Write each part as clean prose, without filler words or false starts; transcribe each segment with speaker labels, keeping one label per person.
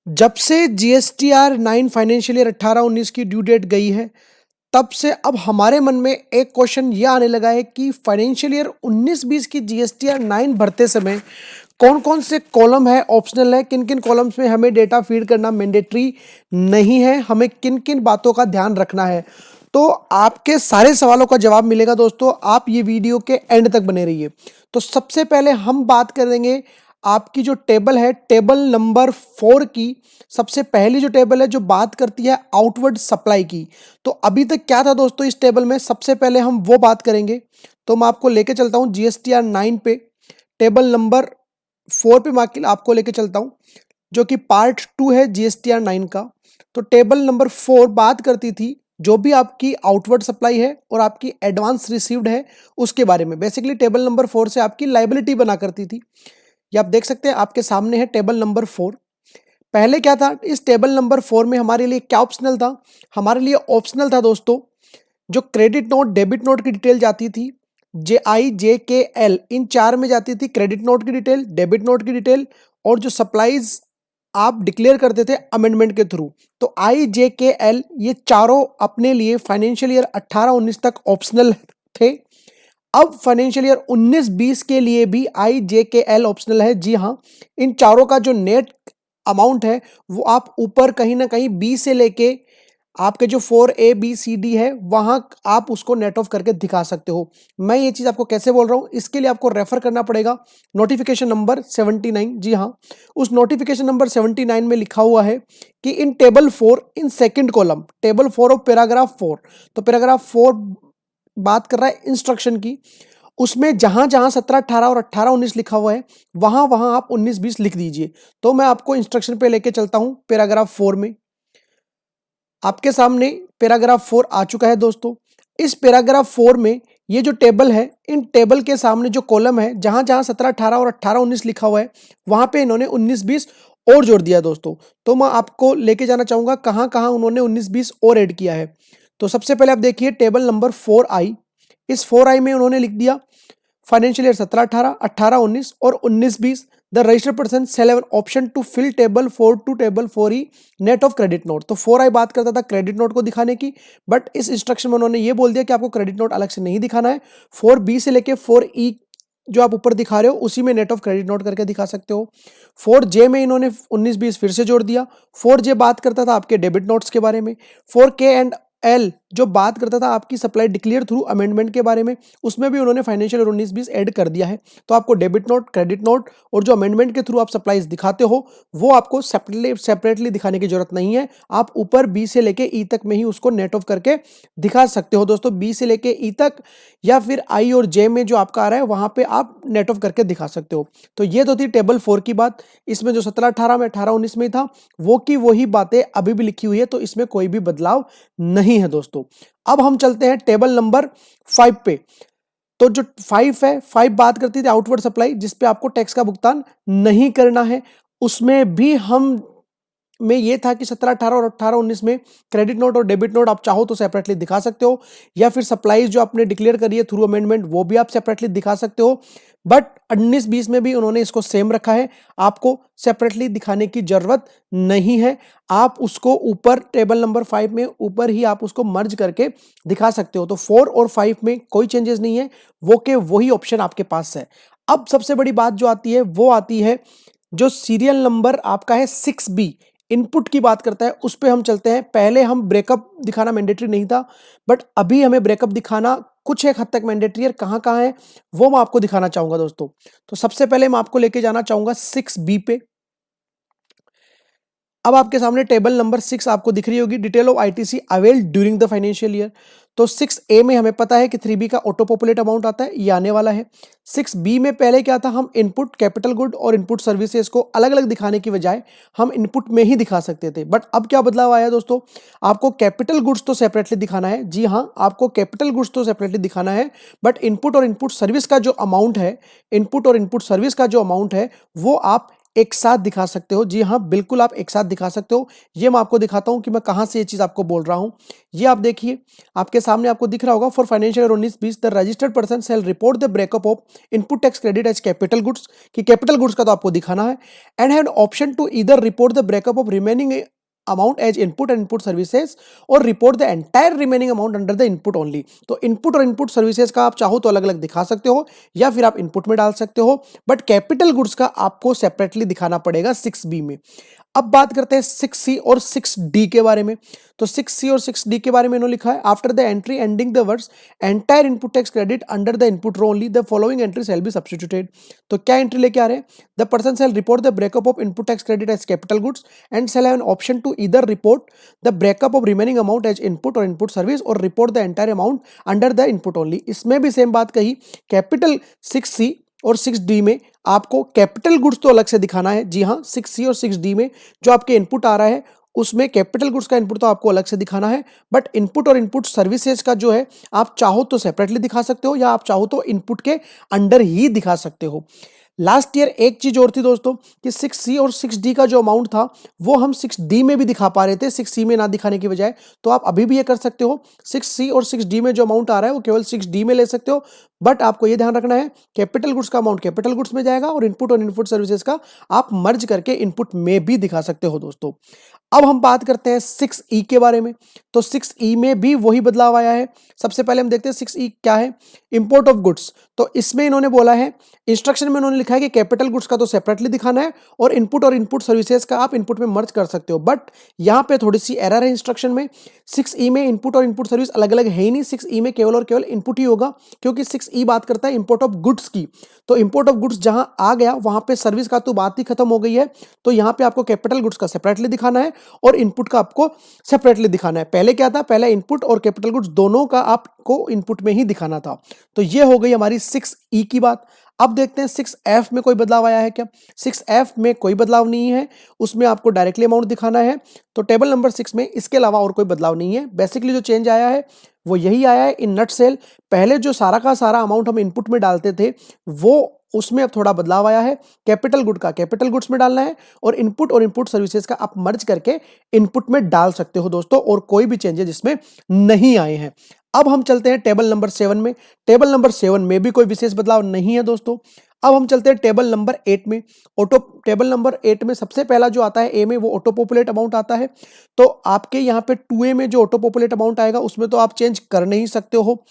Speaker 1: जब से GSTR 9 financial year 18-19 की ड्यू डेट गई है, तब से अब हमारे मन में एक क्वेश्चन ये आने लगा है कि फाइनेंशियल ईयर 19-20 की जीएसटीआर 9 भरते समय कौन-कौन से कॉलम है, ऑप्शनल है, किन-किन कॉलम्स में हमें डेटा फीड करना मैंडेटरी नहीं है, हमें किन-किन बातों का ध्यान रखना है। तो आपके सारे सवालों का जवाब मिलेगा दोस्तों, आप ये वीडियो के एंड तक बने रहिए। तो सबसे पहले हम बात करेंगे आपकी जो टेबल है, टेबल नंबर 4 की। सबसे पहली जो टेबल है जो बात करती है आउटवर्ड सप्लाई की। तो अभी तक क्या था दोस्तों इस टेबल में, सबसे पहले हम वो बात करेंगे। तो मैं आपको लेके चलता हूं जीएसटीआर 9 पे, टेबल नंबर 4 पे मैं आपको लेके चलता हूं, जो कि पार्ट 2 है जीएसटीआर 9 का। तो टेबल नंबर 4 बात करती थी जो भी आपकी आउटवर्ड सप्लाई है और आपकी एडवांस रिसीव्ड है उसके बारे में। बेसिकली टेबल नंबर 4 से आपकी लायबिलिटी बना करती थी। ये आप देख सकते हैं, आपके सामने है टेबल नंबर 4। पहले क्या था इस टेबल नंबर 4 में हमारे लिए, क्या ऑप्शनल था? हमारे लिए ऑप्शनल था दोस्तों, जो क्रेडिट नोट डेबिट नोट की डिटेल जाती थी, JIJKL इन 4 में जाती थी क्रेडिट नोट की डिटेल, डेबिट नोट की डिटेल, और जो सप्लाईज आप डिक्लेयर करते थे अमेंडमेंट के थ्रू। तो IJKL ये चारों अपने लिए फाइनेंशियल ईयर 18-19 तक ऑप्शनल थे। अब फाइनेंशियल ईयर 19-20 के लिए भी IJKL ऑप्शनल है। जी हाँ, इन चारों का जो नेट अमाउंट है वो आप ऊपर कहीं ना कहीं बी से लेके आपके जो 4ABCD है वहां आप उसको नेट ऑफ करके दिखा सकते हो। मैं ये चीज आपको कैसे बोल रहा हूं, इसके लिए आपको रेफर करना पड़ेगा नोटिफिकेशन नंबर 79। जी हाँ, उस नोटिफिकेशन नंबर 79 में लिखा हुआ है कि इन table 4 in second column, table 4 of paragraph 4। तो पैराग्राफ 4 बात कर रहा है इंस्ट्रक्शन की, उसमें जहां जहां 17-18 और 18-19 लिखा हुआ है वहां वहां आप 19-20 लिख दीजिए। तो मैं आपको इंस्ट्रक्शन पे लेके चलता हूं पैराग्राफ 4 में। आपके सामने पैराग्राफ 4 आ चुका है दोस्तों। इस पैराग्राफ 4 में ये जो टेबल है, इन टेबल के सामने जो कॉलम है जहां जहां 17-18 और 18-19 लिखा हुआ है वहां पे इन्होंने 19-20 और जोड़ दिया दोस्तों। तो मैं आपको लेके जाना चाहूंगा कहां कहां उन्होंने 19-20 और ऐड किया है। तो सबसे पहले आप देखिए टेबल नंबर 4I। इस 4I में उन्होंने लिख दिया फाइनेंशियल ईयर 17-18, 18-19 और 19-20 the registered person shall have option to fill table 4 to table 4E net of credit note. तो 4I बात करता था क्रेडिट नोट को दिखाने की, बट इस इंस्ट्रक्शन में उन्होंने ये बोल दिया कि आपको क्रेडिट नोट अलग से नहीं दिखाना है। 4B से लेके 4E जो आप ऊपर दिखा रहे हो उसी में नेट ऑफ क्रेडिट नोट करके दिखा सकते हो। 4J में इन्होंने 19-20 फिर से जोड़ दिया। 4J बात करता था आपके डेबिट नोट्स के बारे में। 4K एंड L जो बात करता था आपकी सप्लाई डिक्लेयर थ्रू अमेंडमेंट के बारे में, उसमें भी उन्होंने फाइनेंशियल 19-20 ऐड कर दिया है। तो आपको डेबिट नोट, क्रेडिट नोट और जो अमेंडमेंट के थ्रू आप सप्लाईज दिखाते हो वो आपको सेपरेटली दिखाने की जरूरत नहीं है। आप ऊपर बी से लेके ई तक में ही उसको नेट ऑफ करके दिखा सकते हो दोस्तों। बी से लेके ई तक या फिर आई और जे में जो आपका आ रहा है वहां पे आप नेट ऑफ करके दिखा सकते हो। तो ये तो थी टेबल 4 की बात। इसमें जो 17-18 में 18-19 में था वो की वही बातें अभी भी लिखी हुई है, तो इसमें कोई भी बदलाव नहीं है दोस्तों। अब हम चलते हैं टेबल नंबर 5 पे। तो जो 5 है, 5 बात करती थी आउटवर्ड सप्लाई जिसपे आपको टैक्स का भुगतान नहीं करना है। उसमें भी हम में ये था कि 17-18 और 18-19 में क्रेडिट नोट और डेबिट नोट आप चाहो तो सेपरेटली दिखा सकते हो, या फिर सप्लाईज जो आपने डिक्लेयर करी है थ्रू अमेंडमेंट वो भी आप सेपरेटली दिखा सकते हो। बट 19-20 में भी उन्होंने इसको सेम रखा है, आपको सेपरेटली दिखाने की जरूरत नहीं है। आप उसको ऊपर टेबल नंबर 5 में ऊपर ही आप उसको मर्ज करके दिखा सकते हो। तो 4 और 5 में कोई चेंजेस नहीं है, वो के वही ऑप्शन आपके पास है। अब सबसे बड़ी बात जो आती है वो आती है जो सीरियल नंबर आपका है 6B इनपुट की बात करता है, उस पे हम चलते हैं। पहले हम ब्रेकअप दिखाना मैंडेटरी नहीं था, बट अभी हमें ब्रेकअप दिखाना कुछ एक हद तक मैंडेटरी है। कहां कहां है वो मैं आपको दिखाना चाहूंगा दोस्तों। तो सबसे पहले मैं आपको लेके जाना चाहूंगा 6B पे। अब आपके सामने टेबल नंबर 6 आपको दिख रही होगी, detail of ITC avail during the financial year. तो 6A में हमें पता है कि 3B का ऑटो पॉपुलेट अमाउंट आता है, ये आने वाला है। 6B में पहले क्या था, हम इनपुट कैपिटल गुड और इनपुट सर्विसेज को अलग अलग दिखाने की बजाय हम इनपुट में ही दिखा सकते थे। बट अब क्या बदलाव आया दोस्तों, आपको कैपिटल गुड्स तो सेपरेटली दिखाना है। जी हाँ, आपको कैपिटल गुड्स तो सेपरेटली दिखाना है, बट इनपुट और इनपुट सर्विस का जो अमाउंट है, इनपुट और इनपुट सर्विस का जो अमाउंट है वो आप एक साथ दिखा सकते हो। जी हाँ, बिल्कुल आप एक साथ दिखा सकते हो। ये मैं आपको दिखाता हूं कि मैं कहां से ये चीज आपको बोल रहा हूं। ये आप देखिए, आपके सामने आपको दिख रहा होगा, for financial year 19-20 the registered person shall report the breakup of input tax credit as capital goods, कि कैपिटल गुड्स का तो आपको दिखाना है, and have option to either report the breakup of remaining amount as input and input services, और report the entire remaining amount under the input only. तो input और input services का आप चाहो तो अलग अलग दिखा सकते हो, या फिर आप इनपुट में डाल सकते हो, बट कैपिटल गुड्स का आपको सेपरेटली दिखाना पड़ेगा 6B में। अब बात करते हैं 6C और 6D के बारे में। तो 6C और 6D के बारे में इन्होंने लिखा है, after the entry ending the words entire input tax credit under the input row only the following entry shall be substituted. तो क्या एंट्री लेके आ रहे हैं, the person shall report the breakup of input tax credit as capital goods and shall have an option to either report the breakup of remaining amount as input और input service, और report the entire amount under the input only. इसमें भी same बात कही, capital 6C और 6D में आपको capital goods तो अलग से दिखाना है। जी हाँ, 6C और 6D में जो आपके इनपुट आ रहा है उसमें कैपिटल गुड्स का इनपुट तो आपको अलग से दिखाना है, बट इनपुट और इनपुट सर्विसेज का जो है आप चाहो तो सेपरेटली दिखा सकते हो, या आप चाहो तो इनपुट के अंडर ही दिखा सकते हो। लास्ट ईयर एक चीज और थी दोस्तों, कि 6C और 6D का जो अमाउंट था वो हम 6D में भी दिखा पा रहे थे, 6C में ना दिखाने की बजाय। तो आप अभी भी ये कर सकते हो, 6C और 6D में जो अमाउंट आ रहा है वो केवल 6D में ले सकते हो, बट आपको ये ध्यान रखना है कैपिटल गुड्स का अमाउंट कैपिटल गुड्स में जाएगा, और इनपुट सर्विसेज का आप मर्ज करके इनपुट में भी दिखा सकते हो दोस्तों। अब हम बात करते हैं 6E के बारे में। तो 6E में भी वही बदलाव आया है। सबसे पहले हम देखते हैं 6E क्या है, इंपोर्ट ऑफ गुड्स। तो इसमें इन्होंने बोला है, इंस्ट्रक्शन में उन्होंने लिखा है कि कैपिटल गुड्स का तो सेपरेटली दिखाना है, और इनपुट सर्विसेज का आप इनपुट में मर्ज कर सकते हो, बट यहां पे थोड़ी सी एरर है इंस्ट्रक्शन में। 6E में इनपुट और इनपुट सर्विस अलग अलग है ही नहीं, 6E में केवल और केवल इनपुट ही होगा, क्योंकि 6E बात करता है इंपोर्ट ऑफ गुड्स की। तो इंपोर्ट ऑफ गुड्स जहां आ गया वहां पे सर्विस का तो बात ही खत्म हो गई है। तो यहां पे आपको कैपिटल गुड्स का सेपरेटली दिखाना है और इनपुट का आपको सेपरेटली दिखाना है। पहले क्या था, पहले इनपुट और कैपिटल गुड्स दोनों का आपको इनपुट में ही दिखाना था। तो ये हो गई हमारी 6E की बात। अब देखते हैं 6F में कोई बदलाव आया है क्या। 6F में कोई बदलाव नहीं है, उसमें आपको डायरेक्टली अमाउंट दिखाना है। तो टेबल नंबर 6 में इसके अलावा और कोई बदलाव नहीं है। बेसिकली जो चेंज आया है वो यही आया है इन नटसेल। पहले जो सारा का सारा अमाउंट हम इनपुट में डालते थे वो उसमें अब थोड़ा बदलाव आया है। कैपिटल गुड का कैपिटल गुड्स में डालना है, और इनपुट सर्विसेज का आप मर्ज करके इनपुट में डाल सकते हो दोस्तों, और कोई भी चेंजेस इसमें नहीं आए हैं। अब हम चलते हैं टेबल नंबर 7 में। टेबल नंबर 7 में भी कोई विशेष बदलाव नहीं है दोस्तों। अब हम चलते हैं टेबल नंबर 8 में। टेबल नंबर 8 में सबसे पहला जो आता है ए में, वो ऑटो पॉपुलेट अमाउंट आता है। तो आपके यहाँ पे 2A में जो ऑटो पॉपुलेट अमाउंट आएगा उसमें तो आप चेंज कर नहीं सकते हो।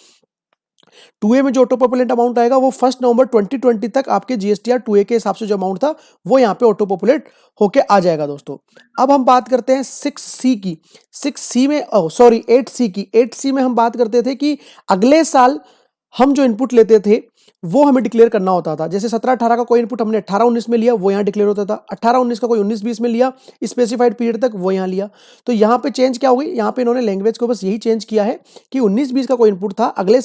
Speaker 1: 2A में जो ऑटो पॉपुलेट अमाउंट आएगा वो 1 नवंबर 2020 तक आपके जीएसटीआर 2A के हिसाब से जो अमाउंट था वो यहाँ पे ऑटो पॉपुलेट होके आ जाएगा दोस्तों। अब हम बात करते हैं 6C की। 6C में 8C की। 8C में हम बात करते थे कि अगले साल हम जो इनपुट लेते थे वो हमें डिक्लेयर करना होता था। जैसे 17-18 का कोई इनपुट हमने 18-19 में लिया, वो यहाँ डिक्लेयर होता था। 18-19 का कोई 19-20 में लिया, स्पेसिफाइड पीरियड तक, वो यहाँ लिया। तो यहाँ पे चेंज क्या हो गई, यहाँ पे इन्होंने लैंग्वेज को बस यही चेंज किया है कि 19-20 का कोई इनपुट था, अगले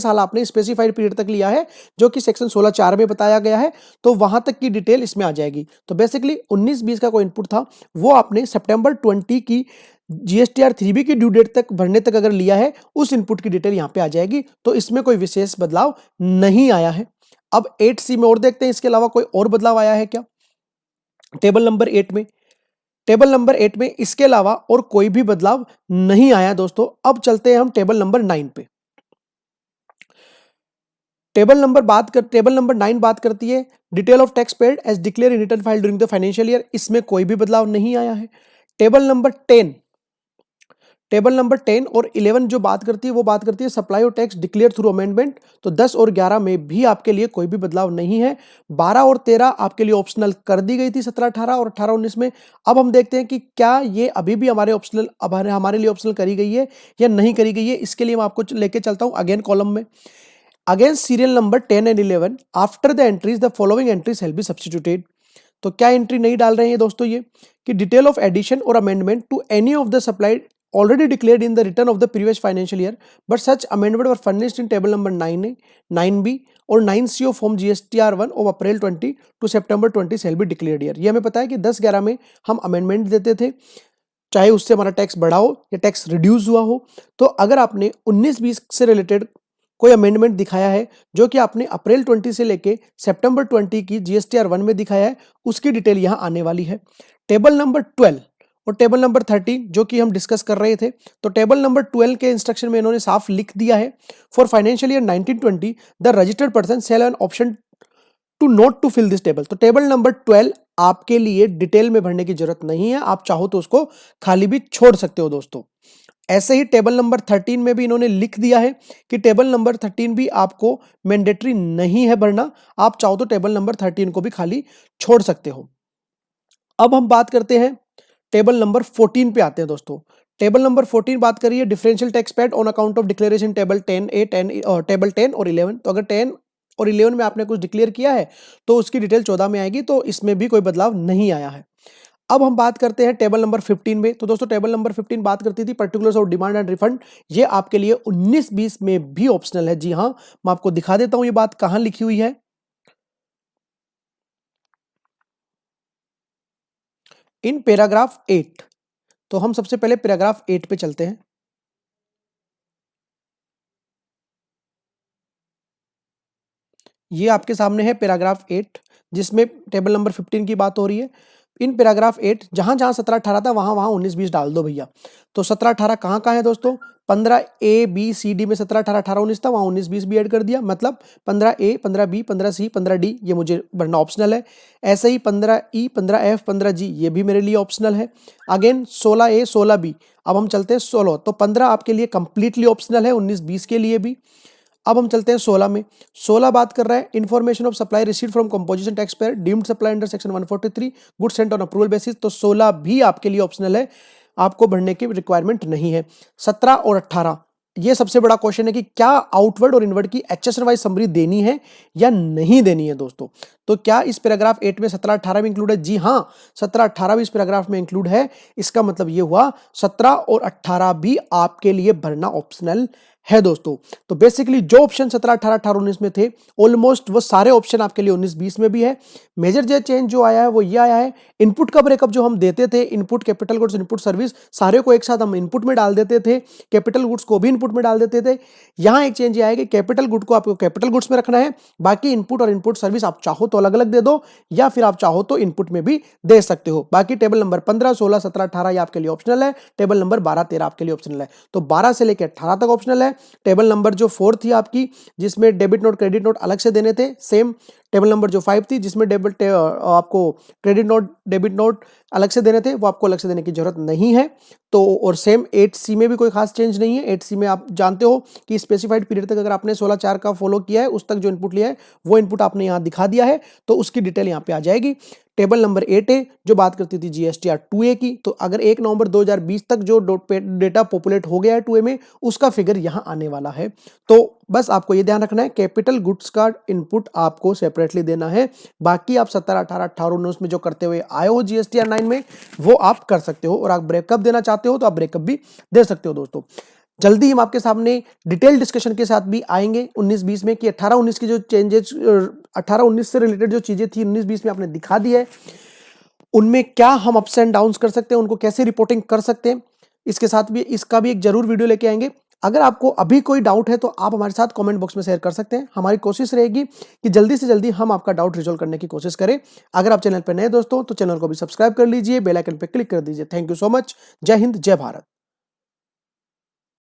Speaker 1: साल आपने स्पेसिफाइड पीरियड तक लिया है, जो कि सेक्शन 16(4) में बताया गया है। तो वहां तक की डिटेल इसमें आ जाएगी। तो बेसिकली 19-20 का कोई इनपुट था वो आपने सितंबर 20 की जीएसटीआर 3B की ड्यू डेट तक भरने तक अगर लिया है, उस इनपुट की डिटेल यहां पे आ जाएगी। तो इसमें कोई विशेष बदलाव नहीं आया है। अब 8C में और देखते हैं इसके अलावा कोई और बदलाव आया है क्या टेबल नंबर 8 में। टेबल नंबर 8 में इसके अलावा और कोई भी बदलाव नहीं आया दोस्तों। अब चलते हैं हम टेबल नंबर 9 पे। टेबल नंबर 9 बात करती है detail of tax paid as declare in return file during the financial year. इसमें कोई भी बदलाव नहीं आया है। टेबल नंबर 10 और 11 जो बात करती है वो बात करती है सप्लाई और टैक्स डिक्लेयर थ्रू अमेंडमेंट। तो 10 और 11 में भी आपके लिए कोई भी बदलाव नहीं है। 12 और 13 आपके लिए ऑप्शनल कर दी गई थी 17-18 और 18-19 में। अब हम देखते हैं कि क्या ये अभी भी हमारे लिए ऑप्शनल करी गई है या नहीं करी गई है। इसके लिए मैं आपको लेके चलता हूं अगेन कॉलम में। Against serial number 10 and 11 after the entries the following entries shall be substituted. तो क्या एंट्री नहीं डाल रहे हैं दोस्तों ये, कि डिटेल ऑफ एडिशन और amendment to any of the supplied already declared in the return of the previous financial year, but such amendment were furnished in table number 9A, 9B और 9C of form GSTR 1 of April 20 to September 20 shall be declared year। ये हमें पता है कि 10-11 में हम amendment देते थे, चाहे उससे हमारा टैक्स बढ़ा हो या टैक्स रिड्यूस हुआ हो। तो अगर आपने 19-20 से रिलेटेड कोई अमेंडमेंट दिखाया है जो कि आपने अप्रैल 20 से लेके सितंबर 20 की जीएसटीआर 1 में दिखाया है, उसकी डिटेल यहां आने वाली है। टेबल नंबर 12 और टेबल नंबर 13 जो कि हम डिस्कस कर रहे थे, तो टेबल नंबर 12 के इंस्ट्रक्शन में इन्होंने साफ लिख दिया है, for financial year 1920 the registered person shall have an option to note to fill this table. तो टेबल नंबर 12 आपके लिए डिटेल में भरने की जरूरत नहीं है, आप चाहो तो उसको खाली भी छोड़ सकते हो दोस्तों। ऐसे ही टेबल नंबर 13 में भी इन्होंने लिख दिया है कि टेबल नंबर 13 भी आपको मैंडेटरी नहीं है भरना, आप चाहो तो टेबल नंबर 13 को भी खाली छोड़ सकते हो। अब हम बात करते हैं टेबल नंबर 14 पे आते हैं दोस्तों। टेबल नंबर 14 बात करिए differential tax paid on account of declaration table 10A 10 और टेबल 10 और 11। तो अगर 10 और 11 में आपने कुछ डिक्लेयर किया है तो उसकी डिटेल 14 में आएगी, तो इसमें भी कोई बदलाव नहीं आया है। अब हम बात करते हैं टेबल नंबर 15 में। तो दोस्तों टेबल नंबर 15 बात करती थी particulars of demand and refund, ये आपके लिए 19-20 में भी ऑप्शनल है। जी हां, मैं आपको दिखा देता हूं ये बात कहां लिखी हुई है। इन पैराग्राफ 8, तो हम सबसे पहले पैराग्राफ 8 पे चलते हैं। ये आपके सामने है पैराग्राफ 8 जिसमें टेबल नंबर 15 की बात हो रही है। इन पैराग्राफ 8 जहां जहां 17-18 था वहां वहां 19-20 डाल दो भैया। तो 17-18 कहां है दोस्तों? 15A B C D में 17-18 18-19 था, वहां 19-20 भी ऐड कर दिया, मतलब 15A 15B 15C 15D ये मुझे भरना ऑप्शनल है। ऐसे ही 15E 15F 15G ये भी मेरे लिए ऑप्शनल है। Again 16A 16B। अब हम चलते हैं 16, तो 15 आपके लिए कंप्लीटली ऑप्शनल है, 19-20 के लिए भी। अब हम चलते हैं 16 में। 16 बात कर रहा है information of supply receive from composition tax payer deemed supply under section 143 good Saint on approval basis. तो 16 भी आपके लिए ऑप्शनल है, आपको भरने की रिक्वायरमेंट नहीं है। 17 और 18 ये सबसे बड़ा क्वेश्चन है कि क्या आउटवर्ड और इनवर्ड की एचएसएन वाइज समरी देनी है या नहीं देनी है दोस्तों। तो क्या इस पैराग्राफ 8 में 17-18 में इंक्लूड है? जी हां, 17-18 भी इस पैराग्राफ में इंक्लूड है। इसका मतलब ये हुआ 17 और 18 भी आपके लिए भरना ऑप्शनल है दोस्तों। तो बेसिकली जो ऑप्शन 17 18 18 19 में थे ऑलमोस्ट वो सारे ऑप्शन आपके लिए 19 20 में भी है। मेजर जो चेंज जो आया है वो ये आया है, इनपुट का ब्रेकअप जो हम देते थे, input capital goods input service सारे को एक साथ हम इनपुट में डाल देते थे, कैपिटल गुड्स को भी इनपुट में डाल देते थे। यहां एक चेंज ये आया कि कैपिटल गुड को आपको कैपिटल गुड्स में रखना है, बाकी इनपुट और इनपुट सर्विस आप चाहो तो अलग अलग दे दो या फिर आप चाहो तो इनपुट में भी दे सकते हो। बाकी टेबल नंबर 15 16 17 18 ये आपके लिए ऑप्शनल है, टेबल नंबर 12 13 आपके लिए ऑप्शनल है। तो 12 से लेकर 18 तक ऑप्शनल है। टेबल नंबर जो 4 थी आपकी जिसमें डेबिट नोट क्रेडिट नोट अलग से देने थे, सेम टेबल नंबर जो 5 थी जिसमें आपको क्रेडिट नोट डेबिट नोट अलग से देने थे, वो आपको अलग से देने की जरूरत नहीं है। तो और सेम 8C में भी कोई खास चेंज नहीं है। 8C में आप जानते हो कि स्पेसिफाइड पीरियड तक अगर आपने 16/4 का फॉलो किया है, उस तक जो इनपुट लिया है वो इनपुट आपने यहाँ दिखा दिया है, तो उसकी डिटेल यहाँ पे आ जाएगी। टेबल नंबर 8A जो बात करती थी जीएसटीआर 2A की, तो अगर 1 नवंबर 2020 तक जो डेटा पॉपुलेट हो गया है 2A में, उसका फिगर यहाँ आने वाला है। तो बस आपको ये ध्यान रखना है कैपिटल गुड्स का इनपुट आपको सेपरेटली देना है, बाकी आप 17 18 18 19 में जो करते हुए आए हो जीएसटीआर 9 में वो आप कर सकते हो, और आप ब्रेकअप देना चाहते हो तो आप ब्रेकअप भी दे सकते हो दोस्तों। जल्दी हम आपके सामने डिटेल डिस्कशन के साथ भी आएंगे 19-20 में कि 18-19 की जो चेंजेस 18-19 से रिलेटेड जो चीजें थी 19-20 में आपने दिखा दी है, उनमें क्या हम अप्स एंड डाउन्स कर सकते हैं, उनको कैसे रिपोर्टिंग कर सकते हैं, इसके साथ भी इसका भी एक जरूर वीडियो लेके आएंगे। अगर आपको अभी कोई डाउट है तो आप हमारे साथ कमेंट बॉक्स में शेयर कर सकते हैं। हमारी कोशिश रहेगी कि जल्दी से जल्दी हम आपका डाउट रिजॉल्व करने की कोशिश करें। अगर आप चैनल पर नए दोस्तों तो चैनल को भी सब्सक्राइब कर लीजिए, बेल आइकन पर क्लिक कर दीजिए। Thank you so much. जय हिंद, जय भारत।